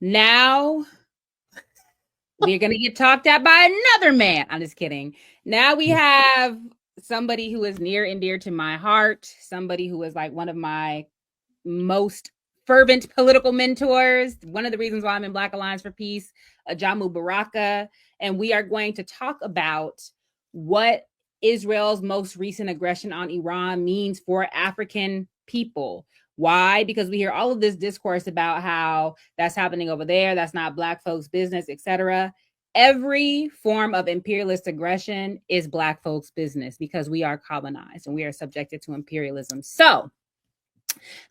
Now we're going to get talked at by another man. I'm just kidding. Now we have somebody who is near and dear to my heart, somebody who is like one of my most fervent political mentors. One of the reasons why I'm in Black Alliance for Peace, Ajamu Baraka. And we are going to talk about what Israel's most recent aggression on Iran means for African people. Why? Because we hear all of this discourse about how that's happening over there, that's not Black folks' business, etc. Every form of imperialist aggression is Black folks' business because we are colonized and we are subjected to imperialism. So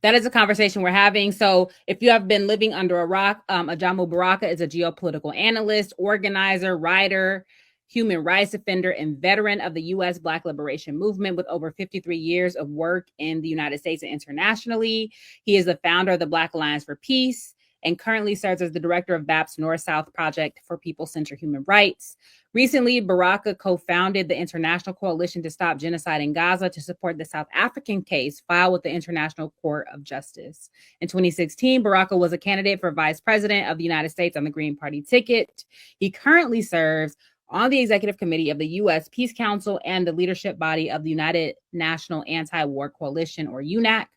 that is a conversation we're having. So if you have been living under a rock, Ajamu Baraka is a geopolitical analyst, organizer, writer, human rights defender, and veteran of the U.S. Black Liberation Movement with over 53 years of work in the United States and internationally. He is the founder of the Black Alliance for Peace and currently serves as the director of BAP's North-South Project for People-Centered Human Rights. Recently, Baraka co-founded the International Coalition to Stop Genocide in Gaza to support the South African case filed with the International Court of Justice. In 2016, Baraka was a candidate for vice president of the United States on the Green Party ticket. He currently serves on the executive committee of the U.S. Peace Council and the leadership body of the United National Anti-War Coalition, or UNAC.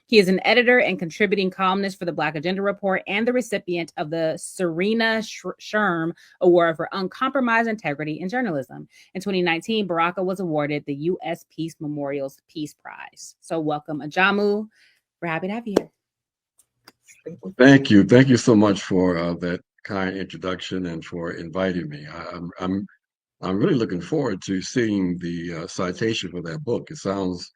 He is an editor and contributing columnist for the Black Agenda Report and the recipient of the Serena Sherm Award for Uncompromised Integrity in Journalism. In 2019, Baraka was awarded the U.S. Peace Memorial's Peace Prize. So welcome, Ajamu. We're happy to have you here. Thank you. Thank you so much for that kind introduction and for inviting me. I'm really looking forward to seeing the citation for that book. It sounds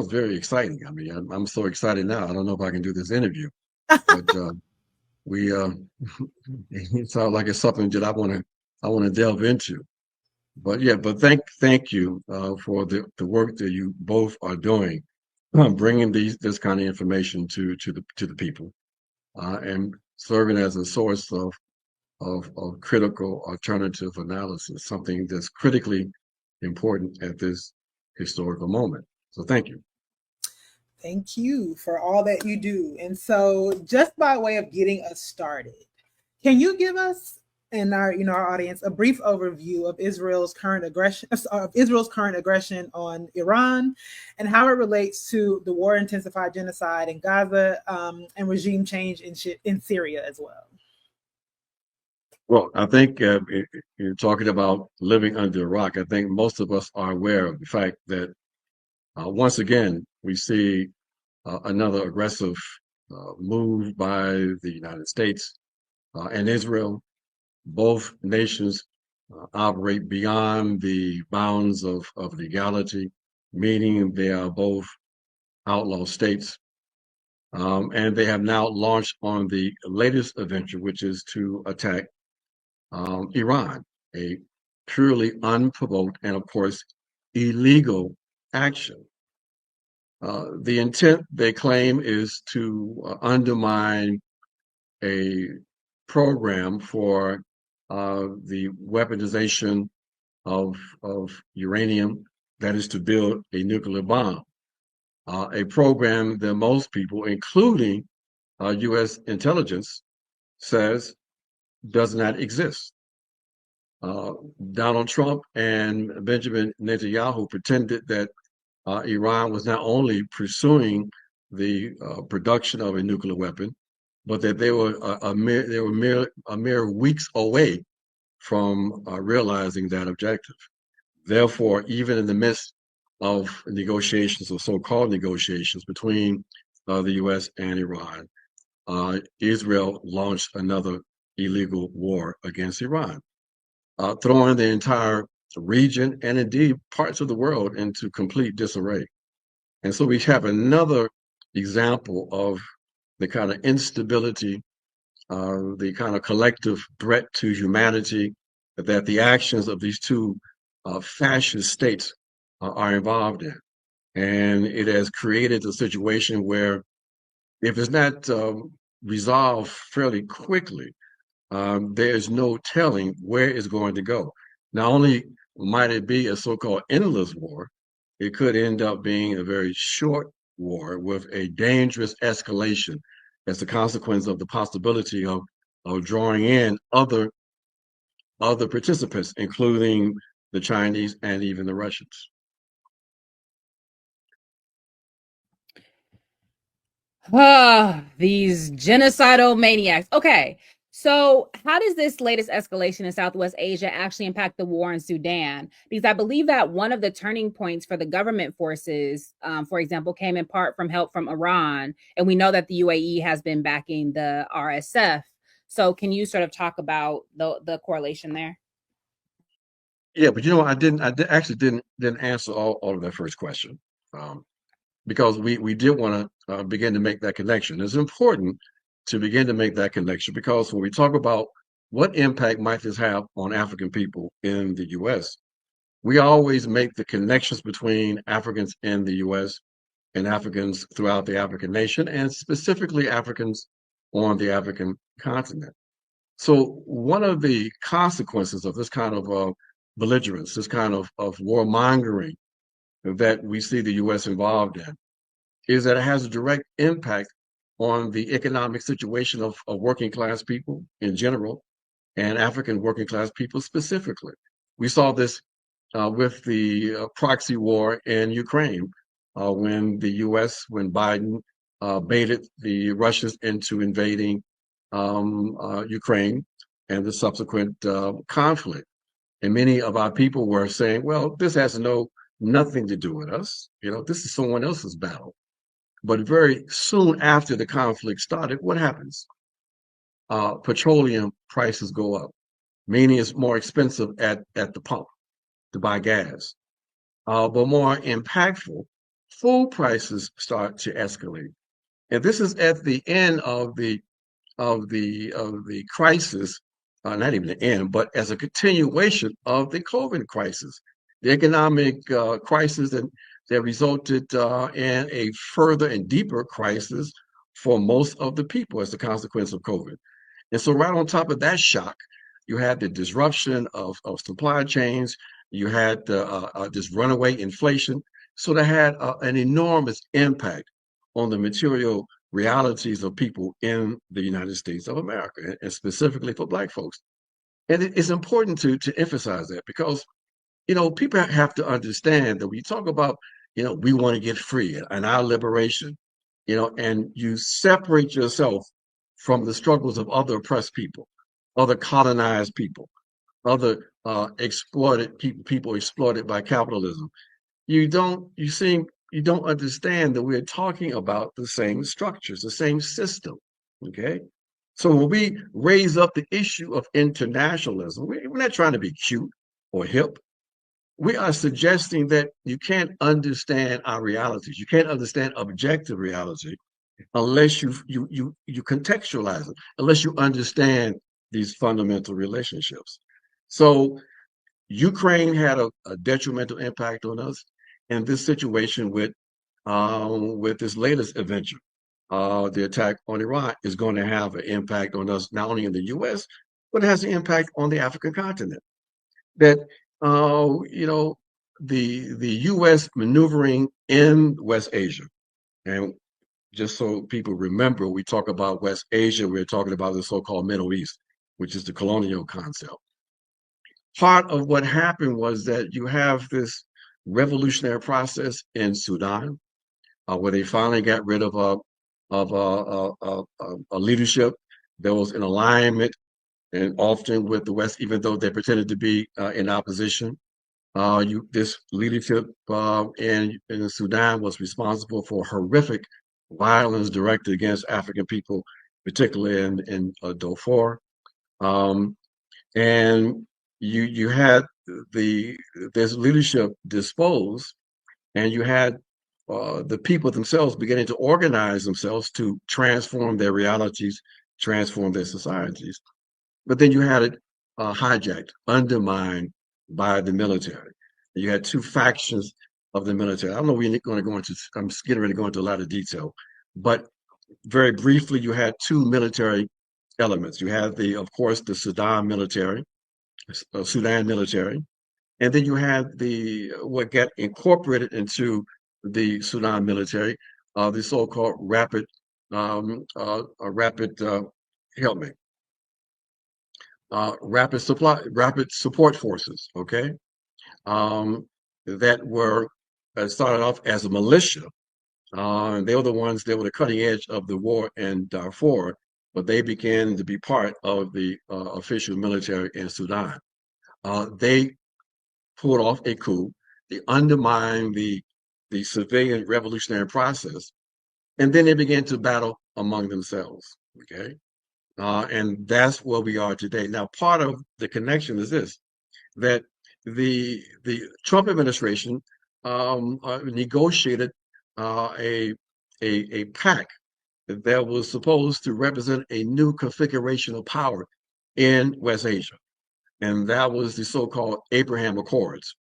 very exciting. I mean, I'm so excited now. I don't know if I can do this interview, but it sounds like it's something that I want to delve into. But yeah, thank you for the work that you both are doing, bringing this kind of information to the people, and serving as a source of critical alternative analysis, something that's critically important at this historical moment. So thank you. Thank you for all that you do. And so just by way of getting us started, can you give us and our audience a brief overview of Israel's current aggression on Iran and how it relates to the war intensified genocide in Gaza and regime change in Syria as well? Well, I think you're talking about living under a rock. I think most of us are aware of the fact that once again, we see another aggressive move by the United States and Israel. Both nations operate beyond the bounds of legality, meaning they are both outlaw states. And they have now launched on the latest adventure, which is to attack Iran, a purely unprovoked and, of course, illegal action. The intent, they claim, is to undermine a program for the weaponization of uranium, that is to build a nuclear bomb, a program that most people, including U.S. intelligence, says does not exist. Donald Trump and Benjamin Netanyahu pretended that Iran was not only pursuing the production of a nuclear weapon, but that they were a mere weeks away from realizing that objective. Therefore, even in the midst of negotiations or so-called negotiations between the U.S. and Iran, Israel launched another illegal war against Iran, throwing the entire region and indeed parts of the world into complete disarray. And so we have another example of the kind of instability, the kind of collective threat to humanity that the actions of these two fascist states are involved in. And it has created a situation where if it's not resolved fairly quickly, there is no telling where it's going to go. Not only might it be a so-called endless war, it could end up being a very short war with a dangerous escalation as a consequence of the possibility of of drawing in other participants, including the Chinese and even the Russians. These genocidal maniacs. Okay. So, how does this latest escalation in Southwest Asia actually impact the war in Sudan? Because I believe that one of the turning points for the government forces, for example, came in part from help from Iran. And we know that the UAE has been backing the RSF. So, can you sort of talk about the correlation there? Yeah, but actually didn't answer all of that first question, um, because we did want to begin to make that connection. It's important to begin to make that connection because when we talk about what impact might this have on African people in the U.S., we always make the connections between Africans in the U.S. and Africans throughout the African nation, and specifically Africans on the African continent. So one of the consequences of this kind of belligerence, this kind of warmongering that we see the U.S. involved in, is that it has a direct impact on the economic situation of working class people in general and African working class people specifically. We saw this with the proxy war in Ukraine when the U.S., when Biden baited the Russians into invading Ukraine and the subsequent conflict. And many of our people were saying, well, this has nothing to do with us. This is someone else's battle. But very soon after the conflict started, what happens? Petroleum prices go up, meaning it's more expensive at the pump to buy gas. But more impactful, food prices start to escalate. And this is at the end of the crisis, not even the end, but as a continuation of the COVID crisis, the economic crisis that resulted in a further and deeper crisis for most of the people as a consequence of COVID. And so, right on top of that shock, you had the disruption of supply chains. You had this runaway inflation. So, that had an enormous impact on the material realities of people in the United States of America, and specifically for Black folks. And it's important to emphasize that because, people have to understand that when you talk about, we want to get free and our liberation, and you separate yourself from the struggles of other oppressed people, other colonized people, other exploited people exploited by capitalism. You don't understand that we're talking about the same structures, the same system. Okay. So when we raise up the issue of internationalism, we're not trying to be cute or hip. We are suggesting that you can't understand our realities. You can't understand objective reality unless you contextualize it, unless you understand these fundamental relationships. So Ukraine had a detrimental impact on us, and this situation with this latest adventure, the attack on Iran, is going to have an impact on us not only in the U.S. but it has an impact on the African continent. That the U.S. maneuvering in West Asia, and just so people remember, we talk about West Asia, we're talking about the so-called Middle East, which is the colonial concept. Part of what happened was that you have this revolutionary process in Sudan, where they finally got rid of a leadership that was in alignment and often with the West, even though they pretended to be in opposition. This leadership in Sudan was responsible for horrific violence directed against African people, particularly in Darfur. Um, and you had this leadership disposed, and you had the people themselves beginning to organize themselves to transform their realities, transform their societies. But then you had it hijacked, undermined by the military. You had two factions of the military. I don't know we're going to go into, I'm getting ready to go into a lot of detail, but very briefly, you had two military elements. You had of course, the Sudan military, and then you had what got incorporated into the Sudan military, the so-called rapid, help me, rapid support forces, okay, that were started off as a militia. They were the ones that were the cutting edge of the war in Darfur, but they began to be part of the official military in Sudan. They pulled off a coup. They undermined the civilian revolutionary process, and then they began to battle among themselves. Okay, and that's where we are today. Now, part of the connection is this: that the Trump administration negotiated a a pact that was supposed to represent a new configuration of power in West Asia, and that was the so-called Abraham Accords.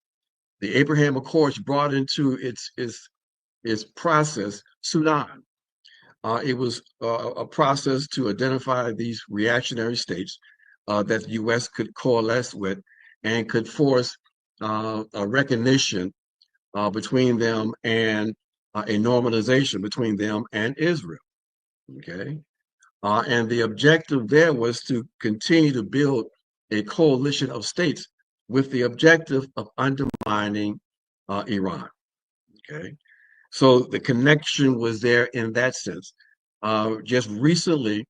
The Abraham Accords brought into its process Sudan. It was a process to identify these reactionary states that the U.S. could coalesce with and could force a recognition between them and a normalization between them and Israel. Okay. And the objective there was to continue to build a coalition of states with the objective of undermining Iran. Okay. So the connection was there in that sense. Just recently,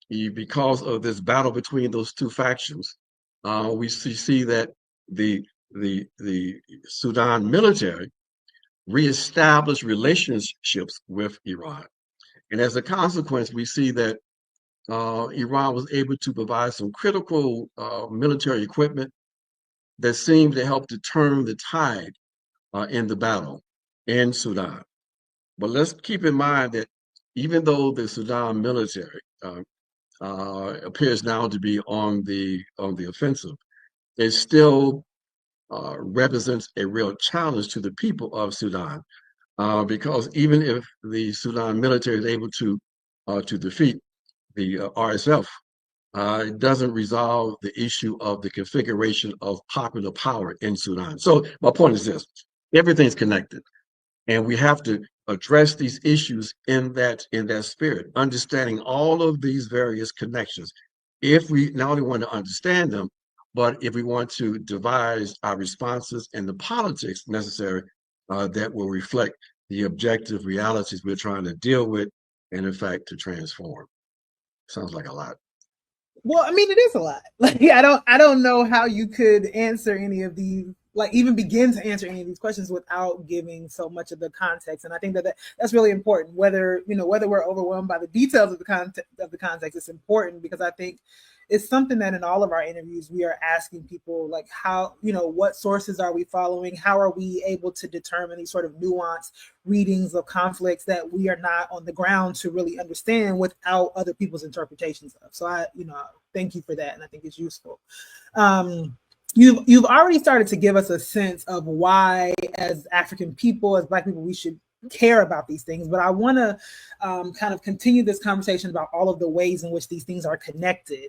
because of this battle between those two factions, we see that the the Sudan military reestablished relationships with Iran, and as a consequence, we see that Iran was able to provide some critical military equipment that seemed to help to turn the tide in the battle in Sudan. But let's keep in mind that even though the Sudan military appears now to be on the offensive, it still represents a real challenge to the people of Sudan, because even if the Sudan military is able to defeat the RSF, it doesn't resolve the issue of the configuration of popular power in Sudan. So my point is this: everything's connected, and we have to address these issues in that spirit, understanding all of these various connections. If we not only want to understand them, but if we want to devise our responses and the politics necessary that will reflect the objective realities we're trying to deal with, and in fact to transform. Sounds like a lot. Well, I mean, it is a lot. Like, I don't know how you could answer any of these, like even begin to answer any of these questions without giving so much of the context. And I think that's really important. Whether whether we're overwhelmed by the details of the context, it's important because I think it's something that in all of our interviews we are asking people, like, how, what sources are we following? How are we able to determine these sort of nuanced readings of conflicts that we are not on the ground to really understand without other people's interpretations of? So I thank you for that, and I think it's useful. You've already started to give us a sense of why, as African people, as Black people, we should care about these things, but I want to kind of continue this conversation about all of the ways in which these things are connected.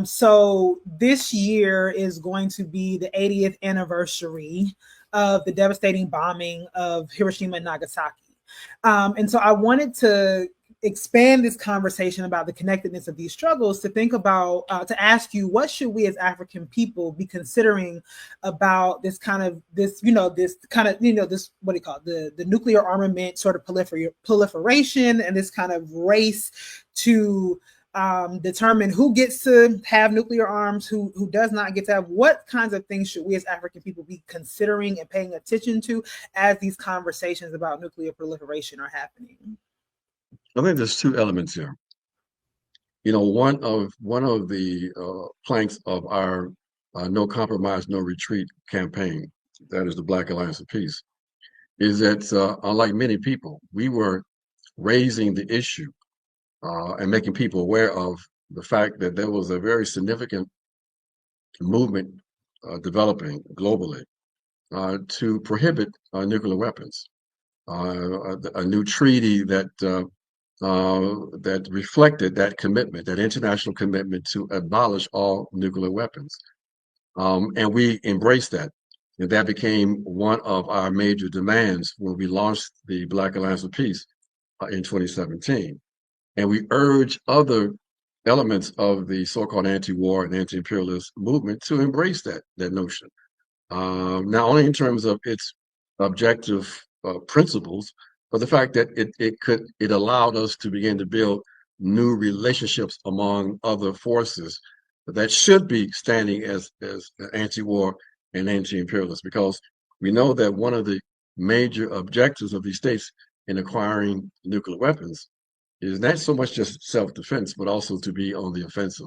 So this year is going to be the 80th anniversary of the devastating bombing of Hiroshima and Nagasaki. And so I wanted to expand this conversation about the connectedness of these struggles to think about, to ask you, what should we as African people be considering about this kind of, this, what do you call it? The nuclear armament sort of proliferation and this kind of race to determine who gets to have nuclear arms, who does not get to have. What kinds of things should we as African people be considering and paying attention to as these conversations about nuclear proliferation are happening? I think there's two elements here. One of the planks of our No Compromise, No Retreat campaign, that is the Black Alliance of Peace, is that unlike many people, we were raising the issue and making people aware of the fact that there was a very significant movement developing globally to prohibit nuclear weapons. A new treaty that reflected that commitment, that international commitment to abolish all nuclear weapons. And we embraced that. And that became one of our major demands when we launched the Black Alliance of Peace in 2017. And we urge other elements of the so-called anti-war and anti-imperialist movement to embrace that notion, not only in terms of its objective principles, but the fact that it allowed us to begin to build new relationships among other forces that should be standing as anti-war and anti-imperialist, because we know that one of the major objectives of these states in acquiring nuclear weapons is not so much just self-defense, but also to be on the offensive.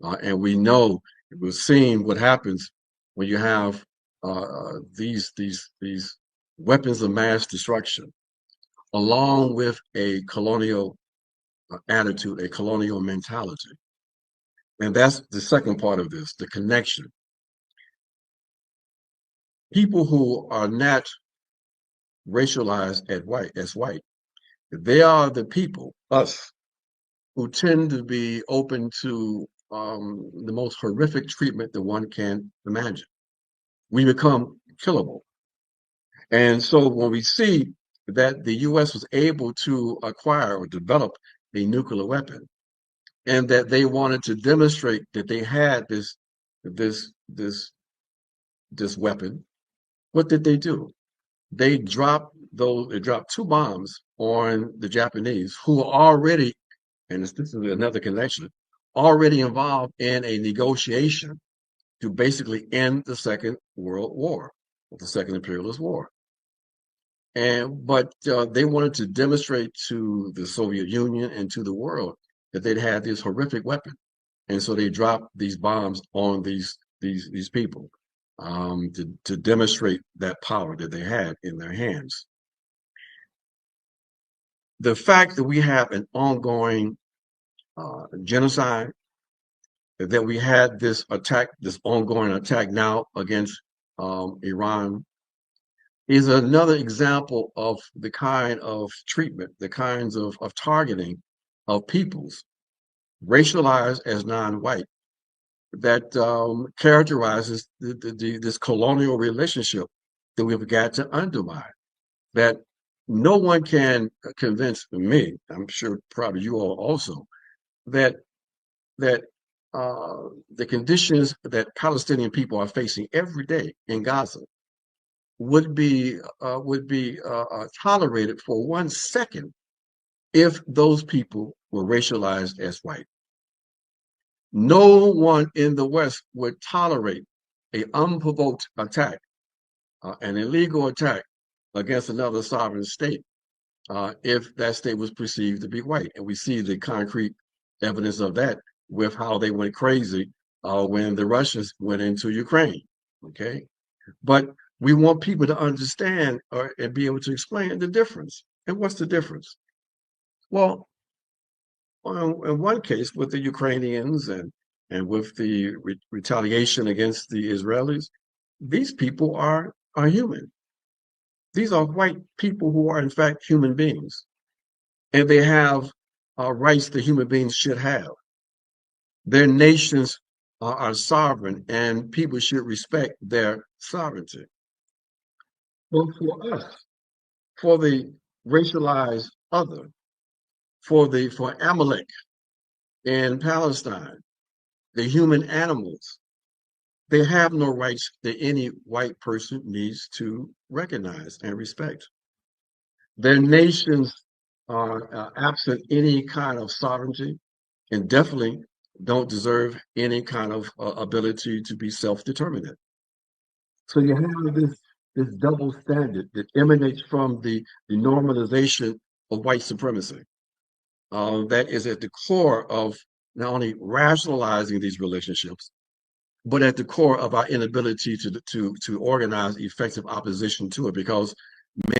And we know, we've seen what happens when you have these weapons of mass destruction, along with a colonial attitude, a colonial mentality. And that's the second part of this, the connection. People who are not racialized as white, they are the people, us, who tend to be open to the most horrific treatment that one can imagine. We become killable. And so when we see that the US was able to acquire or develop a nuclear weapon, and that they wanted to demonstrate that they had this weapon, what did they do? They dropped two bombs on the Japanese, who were already, and this is another connection, already involved in a negotiation to basically end the Second World War, the Second Imperialist War. But they wanted to demonstrate to the Soviet Union and to the world that they'd had this horrific weapon, and so they dropped these bombs on these people to demonstrate that power that they had in their hands. The fact that we have an ongoing genocide, that we had this ongoing attack now against Iran, is another example of the kind of treatment, the kinds of targeting of peoples racialized as non-white that characterizes this colonial relationship that we've got to undermine. That no one can convince me, I'm sure probably you all also, that the conditions that Palestinian people are facing every day in Gaza would be tolerated for 1 second if those people were racialized as white. No one in the West would tolerate an unprovoked attack, an illegal attack against another sovereign state, if that state was perceived to be white. And we see the concrete evidence of that with how they went crazy when the Russians went into Ukraine. Okay, but we want people to understand and be able to explain the difference. And what's the difference? Well, in one case with the Ukrainians and with the retaliation against the Israelis, these people are human. These are white people who are in fact human beings, and they have rights that human beings should have. Their nations are sovereign, and people should respect their sovereignty. Well, for us, for the racialized other, for Amalek in Palestine, the human animals, they have no rights that any white person needs to recognize and respect. Their nations are absent any kind of sovereignty, and definitely don't deserve any kind of ability to be self-determinate. So you have this double standard that emanates from the normalization of white supremacy. That is at the core of not only rationalizing these relationships, but at the core of our inability to organize effective opposition to it, because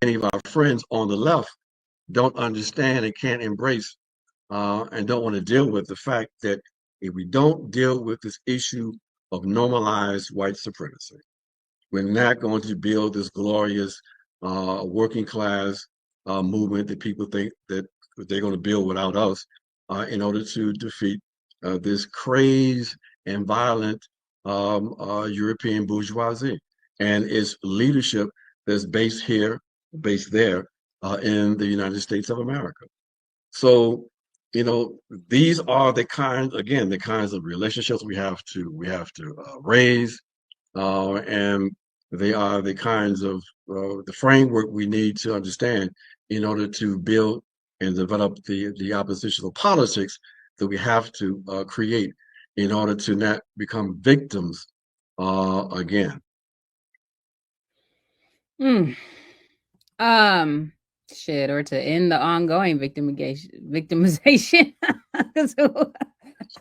many of our friends on the left don't understand and can't embrace and don't want to deal with the fact that if we don't deal with this issue of normalized white supremacy, we're not going to build this glorious working class movement that people think that they're going to build without us in order to defeat this crazed and violent European bourgeoisie and its leadership that's based here, based there in the United States of America. So these are the kinds of relationships we have to raise, and they are the kinds of the framework we need to understand in order to build and develop the oppositional politics that we have to create in order to not become victims again. Mm. Shit, or to end the ongoing victimization.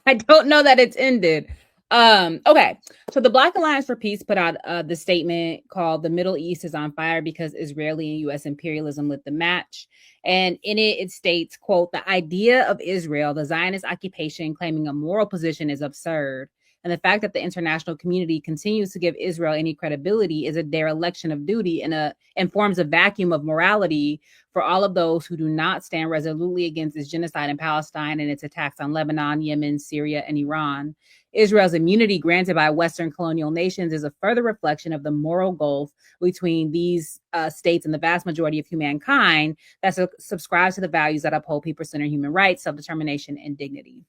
I don't know that it's ended. Okay. So the Black Alliance for Peace put out the statement called "The Middle East is on fire because Israeli and U.S. imperialism lit the match." And in it, it states, quote, "The idea of Israel, the Zionist occupation, claiming a moral position is absurd. And the fact that the international community continues to give Israel any credibility is a dereliction of duty and forms a vacuum of morality for all of those who do not stand resolutely against its genocide in Palestine and its attacks on Lebanon, Yemen, Syria, and Iran. Israel's immunity granted by Western colonial nations is a further reflection of the moral gulf between these states and the vast majority of humankind that subscribes to the values that uphold people-centered human rights, self-determination, and dignity."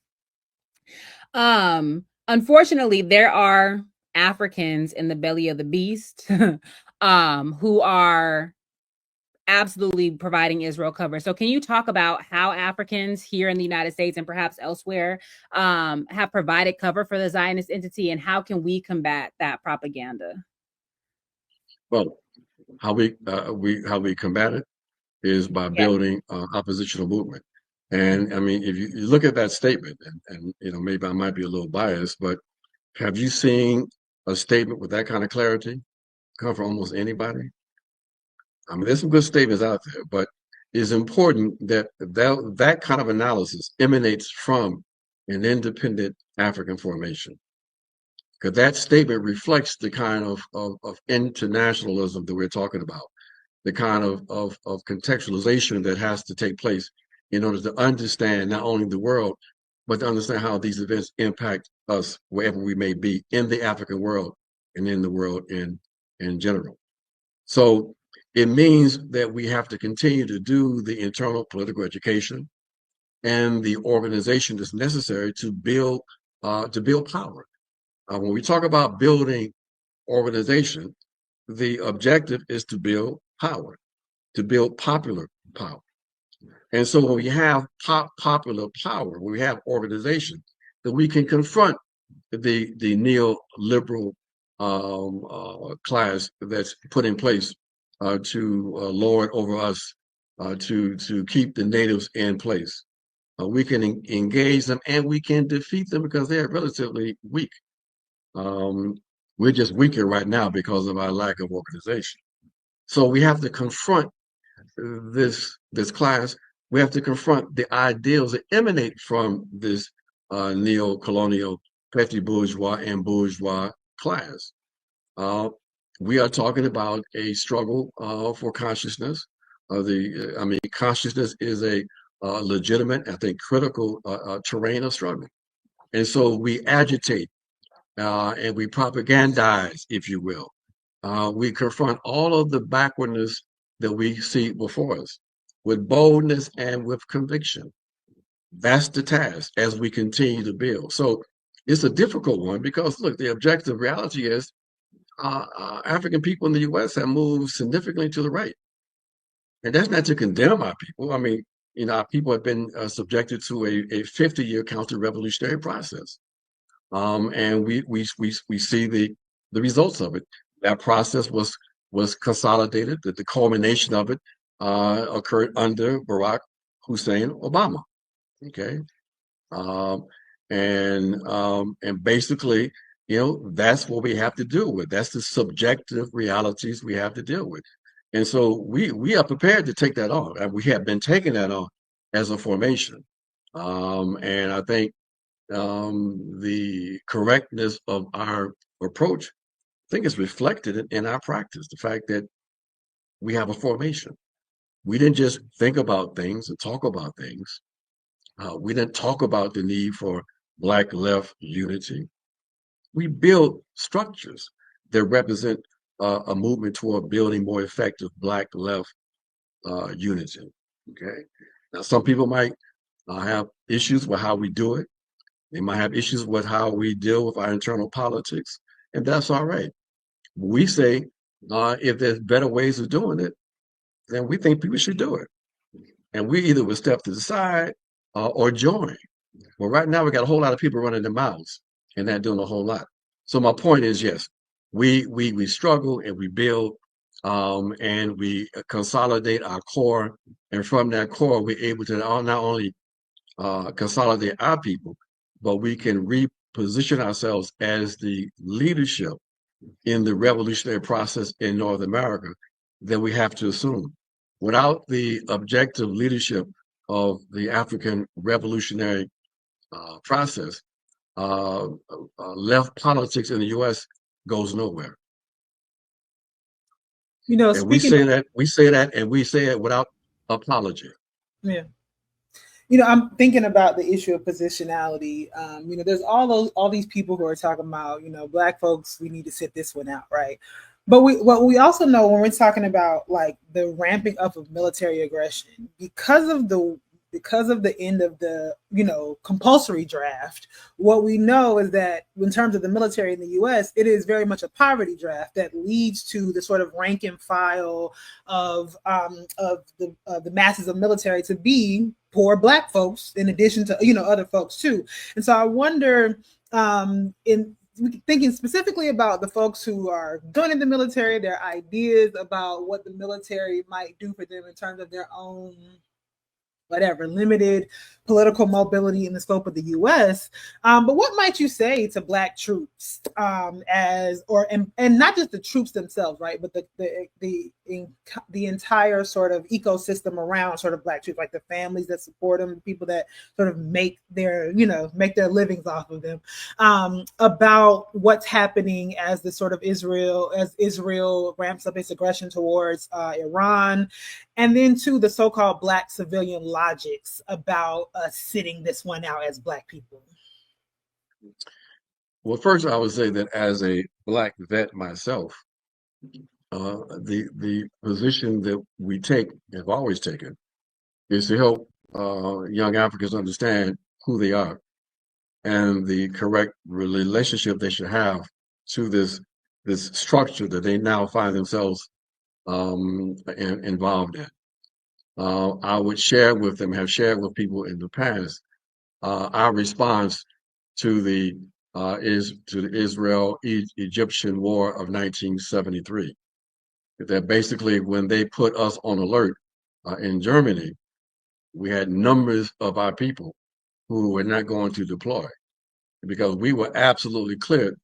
Unfortunately, there are Africans in the belly of the beast who are absolutely providing Israel cover. So can you talk about how Africans here in the United States and perhaps elsewhere have provided cover for the Zionist entity, and how can we combat that propaganda? Well, how we combat it is by Yeah. building oppositional movement. And I mean, if you look at that statement, and maybe I might be a little biased, but have you seen a statement with that kind of clarity come from almost anybody? I mean, there's some good statements out there, but it's important that kind of analysis emanates from an independent African formation, because that statement reflects the kind of internationalism that we're talking about, the kind of contextualization that has to take place in order to understand not only the world, but to understand how these events impact us wherever we may be in the African world and in the world in general. So it means that we have to continue to do the internal political education and the organization that's necessary to build power. When we talk about building organization, the objective is to build power, to build popular power. And so when we have popular power, when we have organization, that we can confront the neoliberal class that's put in place to lord over us, to keep the natives in place. We can engage them and we can defeat them because they are relatively weak. We're just weaker right now because of our lack of organization. So we have to confront this class. We have to confront the ideals that emanate from this neo-colonial petty bourgeois and bourgeois class. We are talking about a struggle for consciousness. Consciousness is a legitimate, I think, critical terrain of struggle. And so we agitate and we propagandize, if you will. We confront all of the backwardness that we see before us with boldness and with conviction. That's the task as we continue to build. So it's a difficult one because, look, the objective reality is African people in the U.S. have moved significantly to the right. And that's not to condemn our people. I mean, our people have been subjected to a 50-year counter-revolutionary process. And we see the results of it. That process was consolidated. The culmination of it occurred under Barack Hussein Obama. Okay, and basically, that's what we have to deal with. That's the subjective realities we have to deal with. And so we are prepared to take that on, and we have been taking that on as a formation. And I think the correctness of our approach, I think, is reflected in our practice. The fact that we have a formation. We didn't just think about things and talk about things. We didn't talk about the need for Black left unity. We built structures that represent a movement toward building more effective Black left unity. Okay. Now, some people might have issues with how we do it. They might have issues with how we deal with our internal politics, and that's all right. We say if there's better ways of doing it, then we think people should do it. And we either will step to the side or join. Well, right now we got a whole lot of people running their mouths and not doing a whole lot. So my point is, yes, we struggle and we build and we consolidate our core, and from that core, we're able to not only consolidate our people, but we can reposition ourselves as the leadership in the revolutionary process in North America that we have to assume. Without the objective leadership of the African revolutionary process, left politics in the U.S. goes nowhere. And we Speaking say of, that, and we say it without apology. yeah. I'm thinking about the issue of positionality. There's all these people who are talking about, Black folks, we need to sit this one out, right? But what we also know when we're talking about like the ramping up of military aggression because of the end of the compulsory draft, what we know is that in terms of the military in the US, it is very much a poverty draft that leads to the sort of rank and file of the masses of military to be poor Black folks, in addition to other folks too. And so I wonder, in thinking specifically about the folks who are joining the military, their ideas about what the military might do for them in terms of their own limited political mobility in the scope of the U.S. But what might you say to Black troops and not just the troops themselves, right? But the entire sort of ecosystem around sort of Black troops, like the families that support them, the people that sort of make their livings off of them, about what's happening as Israel ramps up its aggression towards Iran, and then to the so-called Black civilian logics about us sitting this one out as Black people. Well, first, I would say that as a Black vet myself, the position that we take, have always taken, is to help young Africans understand who they are and the correct relationship they should have to this structure that they now find themselves involved in. I would share with them, have shared with people in the past, our response to the Israel-Egyptian War of 1973. That basically, when they put us on alert in Germany, we had numbers of our people who were not going to deploy because we were absolutely clear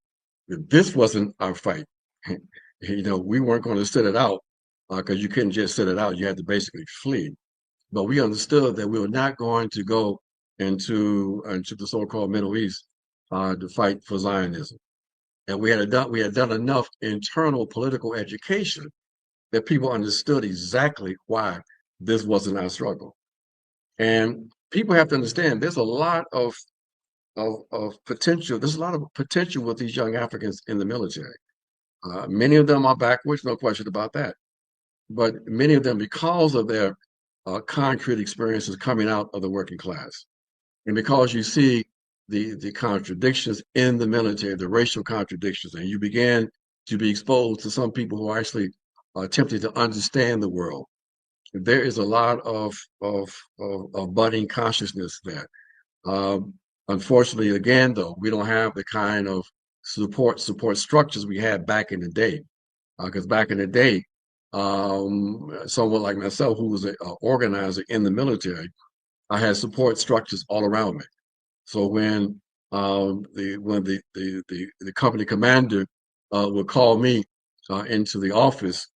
that this wasn't our fight. We weren't going to sit it out because you couldn't just sit it out. You had to basically flee. But we understood that we were not going to go into the so-called Middle East to fight for Zionism. And we had done enough internal political education that people understood exactly why this wasn't our struggle. And people have to understand there's a lot of potential. There's a lot of potential with these young Africans in the military. Many of them are backwards, no question about that. But many of them, because of their concrete experiences coming out of the working class, and because you see the contradictions in the military, the racial contradictions, and you begin to be exposed to some people who are actually attempting to understand the world. There is a lot of budding consciousness there. Unfortunately, again, though, we don't have the kind of support structures we had back in the day. Because back in the day, someone like myself, who was an organizer in the military, I had support structures all around me. So when the company commander would call me into the office,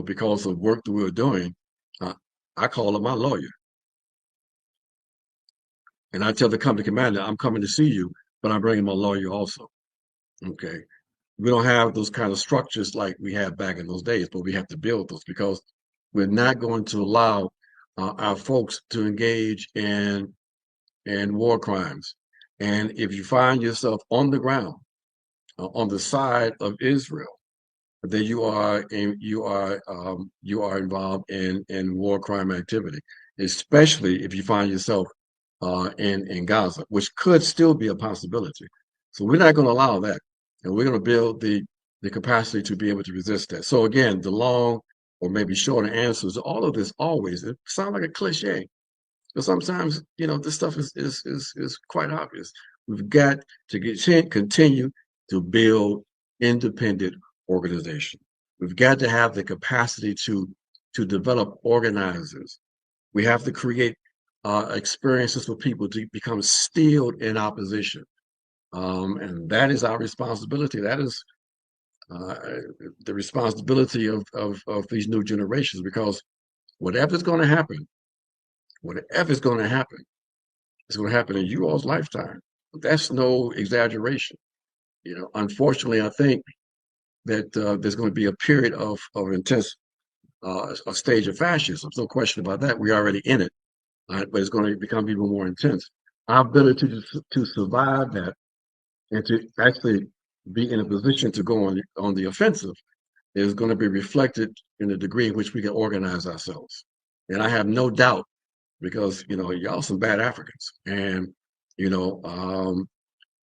because of work that we were doing, I call up my lawyer. And I tell the company commander, I'm coming to see you, but I'm bringing my lawyer also. Okay. We don't have those kind of structures like we had back in those days, but we have to build those because we're not going to allow our folks to engage in war crimes. And if you find yourself on the ground, on the side of Israel, then you are involved in war crime activity. especially if you find yourself in Gaza, which could still be a possibility. So we're not going to allow that, and we're going to build the capacity to be able to resist that. So again, the long or maybe shorter answers, all of this always, it sounds like a cliche, but sometimes, this stuff is quite obvious. We've got to continue to build independent organization. We've got to have the capacity to develop organizers. We have to create experiences for people to become steeled in opposition. And that is our responsibility. That is the responsibility of these new generations, because whatever's going to happen, it's going to happen in you all's lifetime. That's no exaggeration. Unfortunately, I think that there's going to be a period of intense, a stage of fascism. There's no question about that. We're already in it, but it's going to become even more intense. Our ability to survive that and to actually be in a position to go on the offensive is going to be reflected in the degree in which we can organize ourselves. And I have no doubt, because y'all some bad Africans, and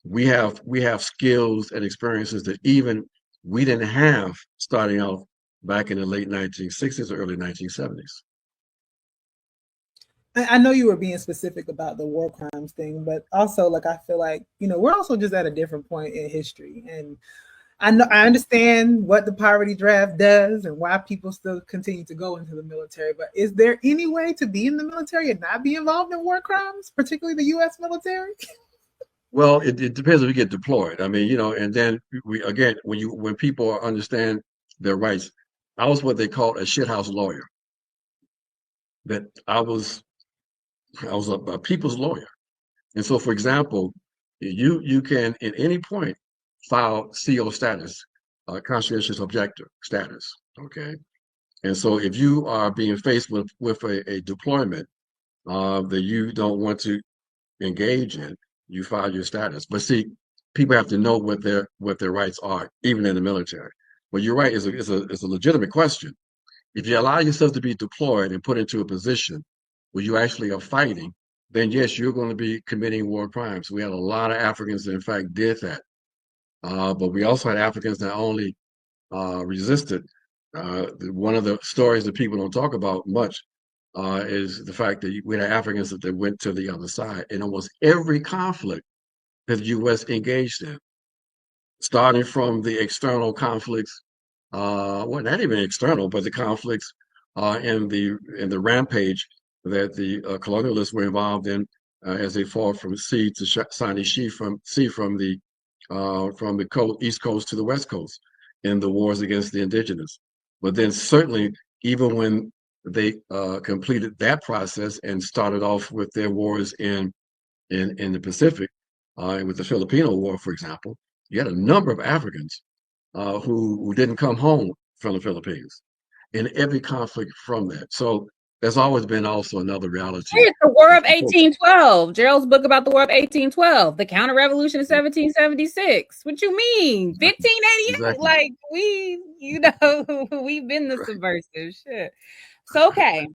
we have skills and experiences that even we didn't have starting out back in the late 1960s or early 1970s. I know you were being specific about the war crimes thing, but also I feel like, we're also just at a different point in history. And I understand what the poverty draft does and why people still continue to go into the military, but is there any way to be in the military and not be involved in war crimes, particularly the U.S. military? Well, it depends if we get deployed. I mean, and then again, when people understand their rights, I was what they called a shithouse lawyer. That I was a people's lawyer. And so, for example, you can at any point file CO status, conscientious objector status. Okay. And so if you are being faced with a deployment that you don't want to engage in, you file your status. But see, people have to know what their rights are, even in the military. Well, you're right, it's a legitimate question. If you allow yourself to be deployed and put into a position where you actually are fighting, then yes, you're going to be committing war crimes. We had a lot of Africans that in fact did that. But we also had Africans that only resisted. One of the stories that people don't talk about much is the fact that we had Africans that went to the other side in almost every conflict that the U.S. engaged in, starting from the external conflicts, well, not even external, but the conflicts in the rampage that the colonialists were involved in as they fought from sea to Sinai Sea, from the East Coast to the West Coast in the wars against the indigenous. But then certainly, even when they completed that process and started off with their wars in the Pacific, with the Filipino War, for example, you had a number of Africans who didn't come home from the Philippines in every conflict from that. So there's always been also another reality. It's the War of 1812. Gerald's book about the War of 1812, the Counter Revolution of 1776. What you mean? 1588? Exactly. Like we've been the subversive shit. So okay.